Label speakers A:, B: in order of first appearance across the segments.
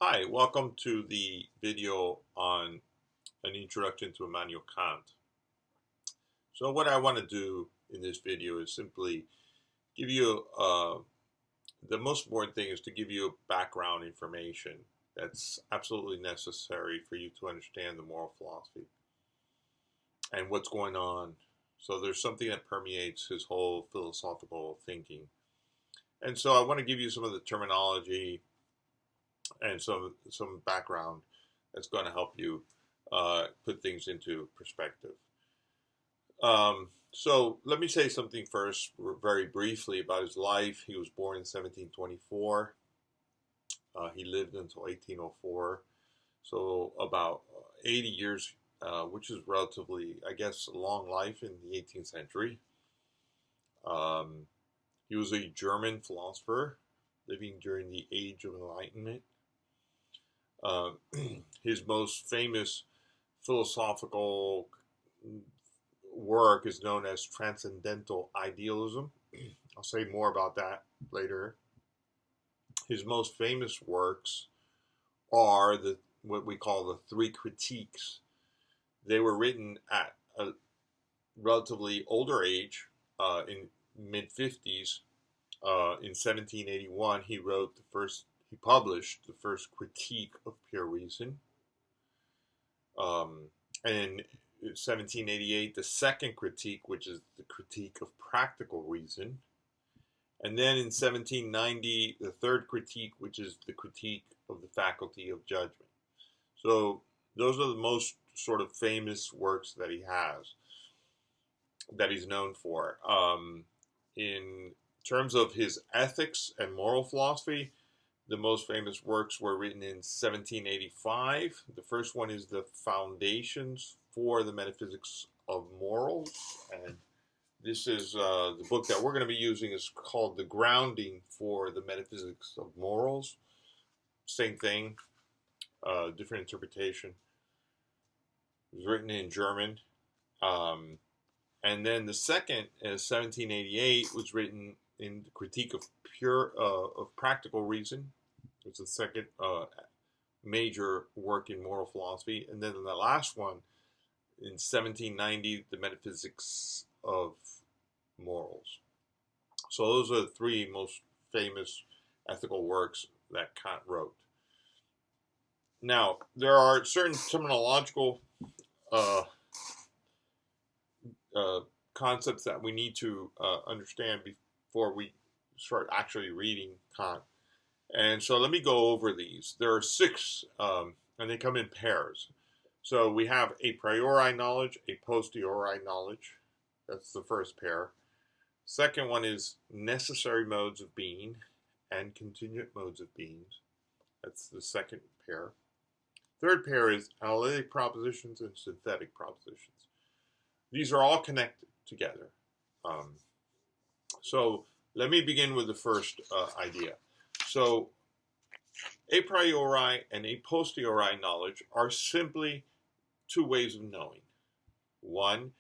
A: Hi, welcome to the video on an introduction to Immanuel Kant. So what I want to do in this video is simply give you, the most important thing is to give you background information that's absolutely necessary for you to understand the moral philosophy and what's going on. So there's something that permeates his whole philosophical thinking. And so I want to give you some of the terminology and some background that's going to help you put things into perspective. So let me say something first, very briefly, about his life. He was born in 1724. He lived until 1804, so about 80 years, which is relatively, I guess, a long life in the 18th century. He was a German philosopher living during the Age of Enlightenment. His most famous philosophical work is known as Transcendental Idealism. I'll say more about that later. His most famous works are what we call the three critiques. They were written at a relatively older age, in mid-50s. In 1781, he published the first critique of pure reason. And in 1788, the second critique, which is the critique of practical reason. And then in 1790, the third critique, which is the critique of the faculty of judgment. So those are the most sort of famous works that he has, that he's known for. In terms of his ethics and moral philosophy, the most famous works were written in 1785. The first one is The Foundations for the Metaphysics of Morals. And this is the book that we're going to be using is called The Grounding for the Metaphysics of Morals. Same thing, different interpretation. It was written in German. And then the second, 1788, was written in the Critique of Practical Reason. It's the second major work in moral philosophy. And then the last one, in 1790, The Metaphysics of Morals. So those are the three most famous ethical works that Kant wrote. Now, there are certain terminological concepts that we need to understand before we start actually reading Kant. And so let me go over these. There are six, and they come in pairs. So we have a priori knowledge, a posteriori knowledge. That's the first pair. Second one is necessary modes of being and contingent modes of being. That's the second pair. Third pair is analytic propositions and synthetic propositions. These are all connected together. So let me begin with the first idea. So a priori and a posteriori knowledge are simply two ways of knowing. One,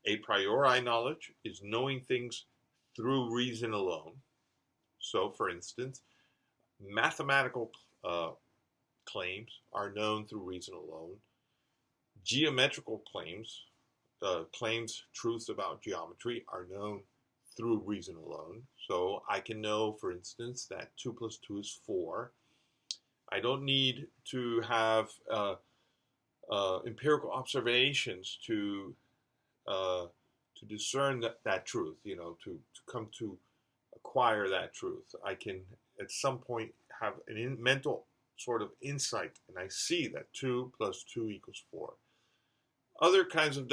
A: a priori knowledge is knowing things through reason alone. So, for instance, mathematical claims are known through reason alone. Geometrical claims, truths about geometry, are known through reason alone. So I can know, for instance, that 2 plus 2 is 4. I don't need to have empirical observations to discern that truth, to come to acquire that truth. I can, at some point, have a mental sort of insight, and I see that 2 plus 2 equals 4. Other kinds of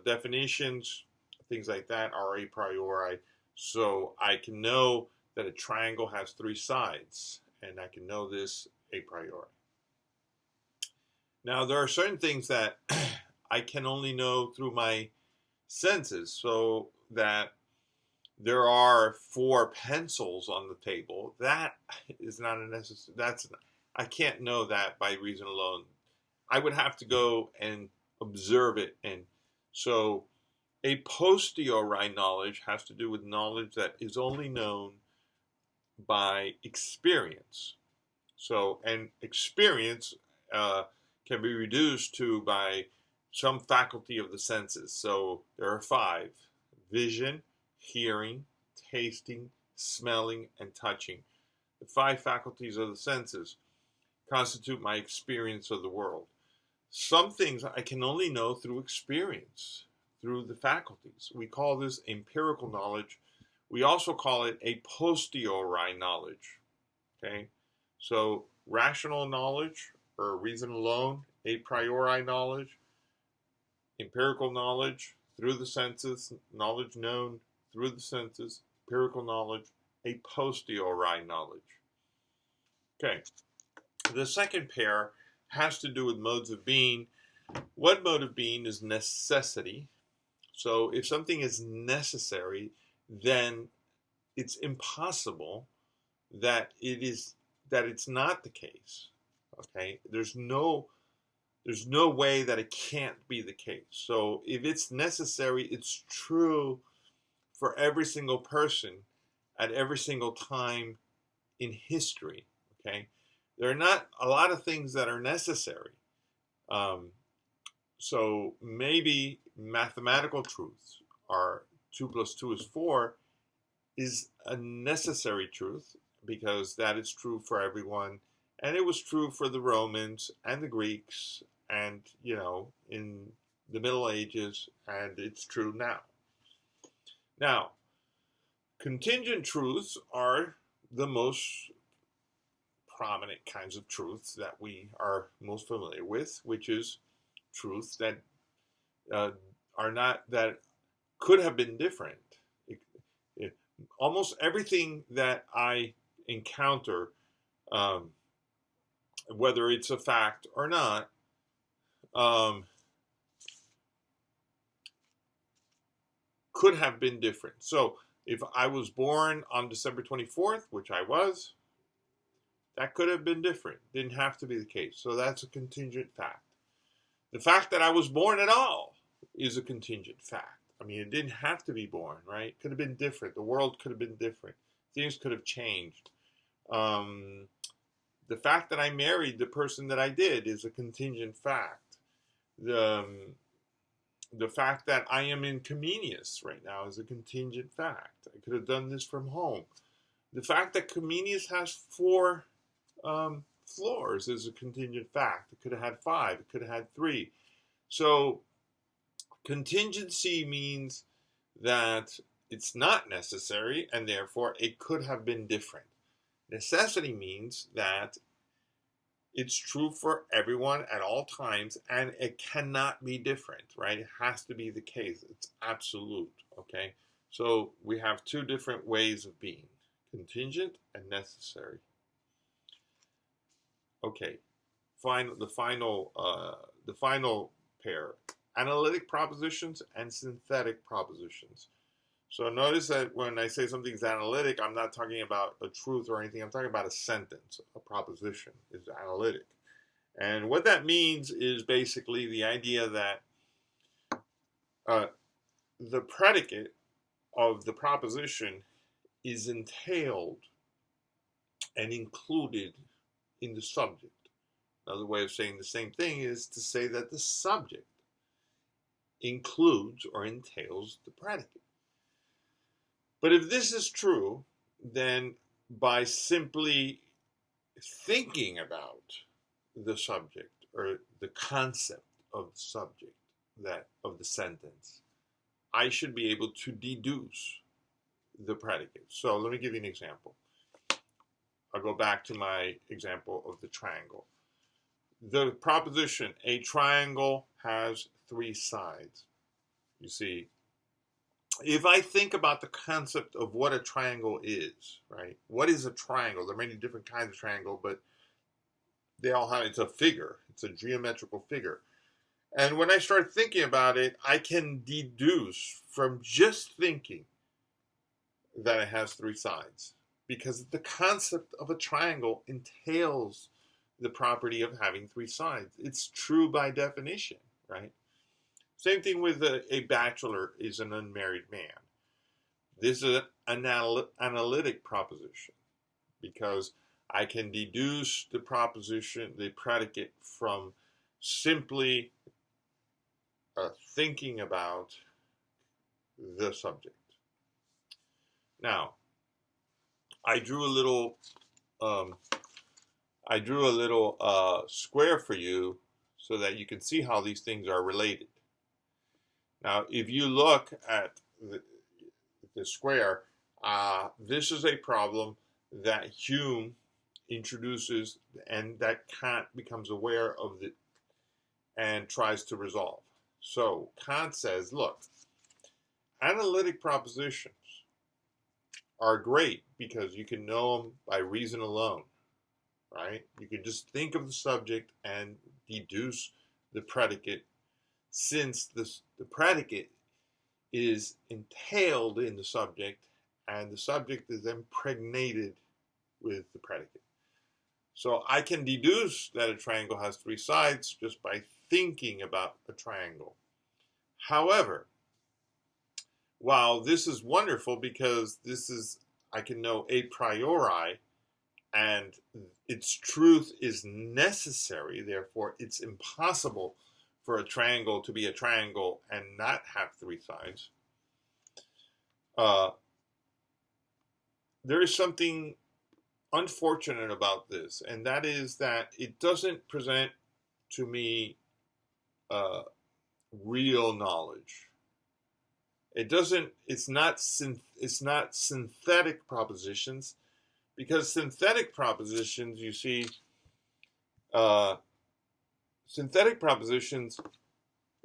A: definitions, things like that, are a priori. So I can know that a triangle has 3 sides, and I can know this a priori. Now, there are certain things that I can only know through my senses, so that there are 4 pencils on the table. That is not a necessary. I can't know that by reason alone. I would have to go and observe it, and so a posteriori knowledge has to do with knowledge that is only known by experience. So, and experience can be reduced to by some faculty of the senses. So there are five: vision, hearing, tasting, smelling, and touching. The five faculties of the senses constitute my experience of the world. Some things I can only know through experience, through the faculties. We call this empirical knowledge. We also call it a posteriori knowledge. Okay, so rational knowledge or reason alone, a priori knowledge, empirical knowledge through the senses, knowledge known through the senses, empirical knowledge, a posteriori knowledge. Okay, the second pair has to do with modes of being. One mode of being is necessity. So if something is necessary, then it's impossible that it's not the case. Okay, there's no way that it can't be the case. So if it's necessary, it's true for every single person at every single time in history. Okay, there are not a lot of things that are necessary. So maybe mathematical truths are 2 plus 2 is 4 is a necessary truth because that is true for everyone. And it was true for the Romans and the Greeks and, in the Middle Ages, and it's true now. Now, contingent truths are the most prominent kinds of truths that we are most familiar with, which is truths that that could have been different. Almost everything that I encounter, whether it's a fact or not, could have been different. So if I was born on December 24th, which I was, that could have been different. Didn't have to be the case. So that's a contingent fact. The fact that I was born at all is a contingent fact. I mean, it didn't have to be born, right? It could have been different. The world could have been different. Things could have changed. The fact that I married the person that I did is a contingent fact. The fact that I am in Comenius right now is a contingent fact. I could have done this from home. The fact that Comenius has 4 floors is a contingent fact. It could have had 5. It could have had 3. So contingency means that it's not necessary and therefore it could have been different. Necessity means that it's true for everyone at all times and it cannot be different, right? It has to be the case. It's absolute, okay? So we have 2 different ways of being, contingent and necessary. Okay, the final pair, analytic propositions and synthetic propositions. So notice that when I say something's analytic, I'm not talking about a truth or anything. I'm talking about a sentence. A proposition is analytic. And what that means is basically the idea that the predicate of the proposition is entailed and included in the subject. Another way of saying the same thing is to say that the subject includes or entails the predicate. But if this is true, then by simply thinking about the subject or the concept of the subject of the sentence, I should be able to deduce the predicate. So let me give you an example. I'll go back to my example of the triangle. The proposition, a triangle has 3 sides. You see, if I think about the concept of what a triangle is, right? What is a triangle? There are many different kinds of triangle, but they all have, it's a figure. It's a geometrical figure. And when I start thinking about it, I can deduce from just thinking that it has 3 sides. Because the concept of a triangle entails the property of having 3 sides. It's true by definition, right? Same thing with a bachelor is an unmarried man. This is an analytic proposition because I can deduce the proposition, the predicate, from simply thinking about the subject. Now, I drew a little square for you so that you can see how these things are related. Now, if you look at the square, this is a problem that Hume introduces and that Kant becomes aware of and tries to resolve. So Kant says, look, analytic propositions are great because you can know them by reason alone, right? You can just think of the subject and deduce the predicate, since the predicate is entailed in the subject and the subject is impregnated with the predicate. So I can deduce that a triangle has three sides just by thinking about a triangle. However, while this is wonderful because I can know a priori and its truth is necessary, therefore it's impossible for a triangle to be a triangle and not have three sides. There is something unfortunate about this, and that is that it doesn't present to me real knowledge. It's not synthetic propositions, because synthetic propositions, you see, synthetic propositions,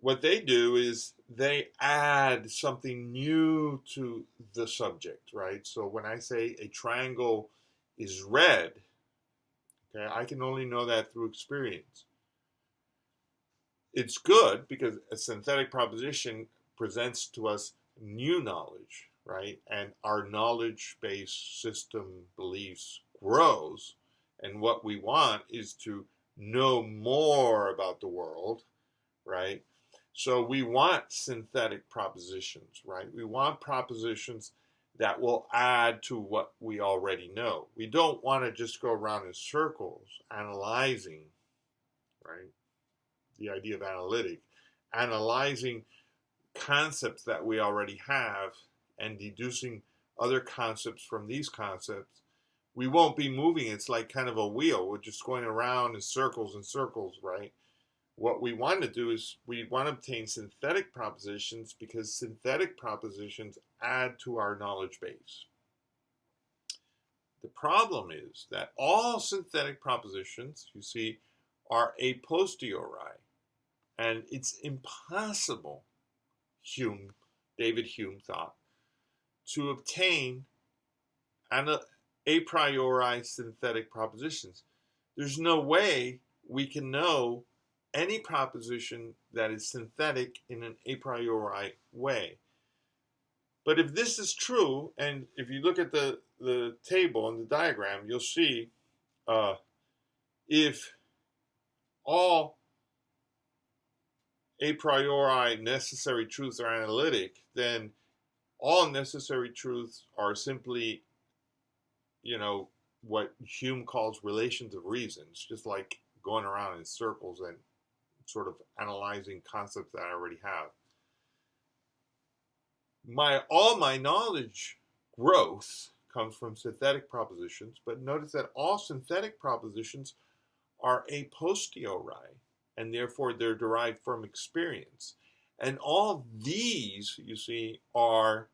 A: what they do is they add something new to the subject, right? So when I say a triangle is red, okay, I can only know that through experience. It's good because a synthetic proposition presents to us new knowledge, right? And our knowledge-based system beliefs grows. And what we want is to know more about the world, right? So we want synthetic propositions, right? We want propositions that will add to what we already know. We don't want to just go around in circles analyzing, right? The idea of analyzing concepts that we already have and deducing other concepts from these concepts. We won't be moving. It's like kind of a wheel. We're just going around in circles and circles, right? What we want to do is we want to obtain synthetic propositions because synthetic propositions add to our knowledge base. The problem is that all synthetic propositions, you see, are a posteriori. And it's impossible, David Hume thought, to obtain a priori synthetic propositions. There's no way we can know any proposition that is synthetic in an a priori way. But if this is true, and if you look at the table and the diagram, you'll see if all a priori necessary truths are analytic, then all necessary truths are simply, what Hume calls relations of reason. It's just like going around in circles and sort of analyzing concepts that I already have. All my knowledge growth comes from synthetic propositions, but notice that all synthetic propositions are a posteriori, and therefore they're derived from experience. And all these, you see, are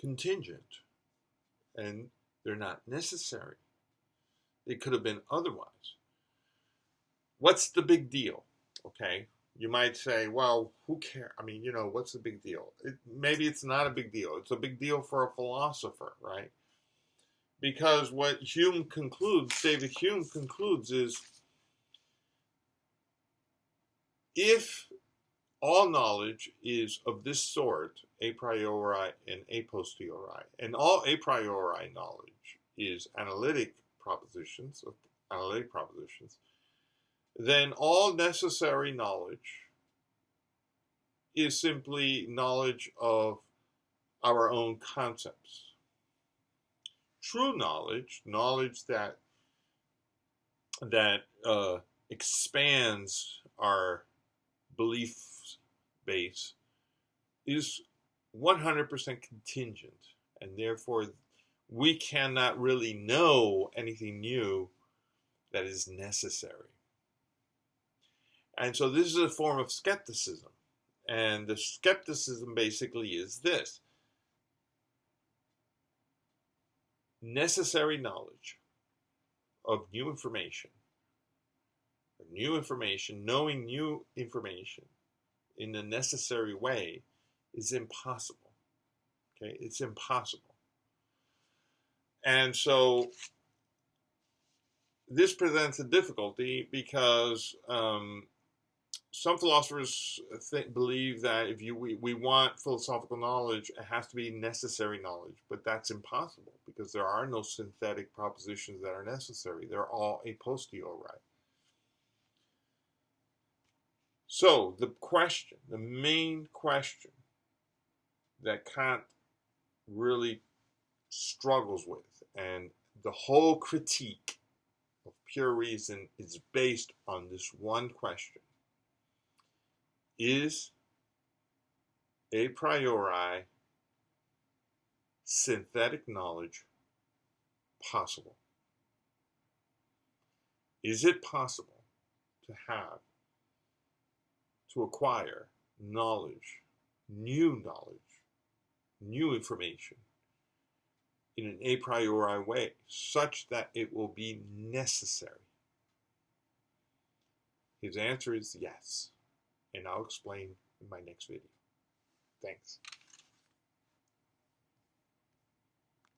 A: contingent, and they're not necessary. They could have been otherwise. What's the big deal? Okay, you might say, well, who cares? I mean, what's the big deal? Maybe it's not a big deal. It's a big deal for a philosopher, right? Because what David Hume concludes is, if all knowledge is of this sort, a priori and a posteriori, and all a priori knowledge is analytic propositions, then all necessary knowledge is simply knowledge of our own concepts. true knowledge, knowledge that expands our belief base, is 100% contingent, and therefore we cannot really know anything new that is necessary. And so this is a form of skepticism. And the skepticism basically is this: necessary knowledge of new information, knowing new information in a necessary way is impossible. Okay, it's impossible. And so this presents a difficulty because some philosophers believe that if we want philosophical knowledge, it has to be necessary knowledge, but that's impossible because there are no synthetic propositions that are necessary. They're all a posteriori. So the main question that Kant really struggles with, and the whole critique of pure reason is based on this one question: is a priori synthetic knowledge possible? Is it possible to acquire knowledge, new information in an a priori way, such that it will be necessary? His answer is yes, and I'll explain in my next video. Thanks.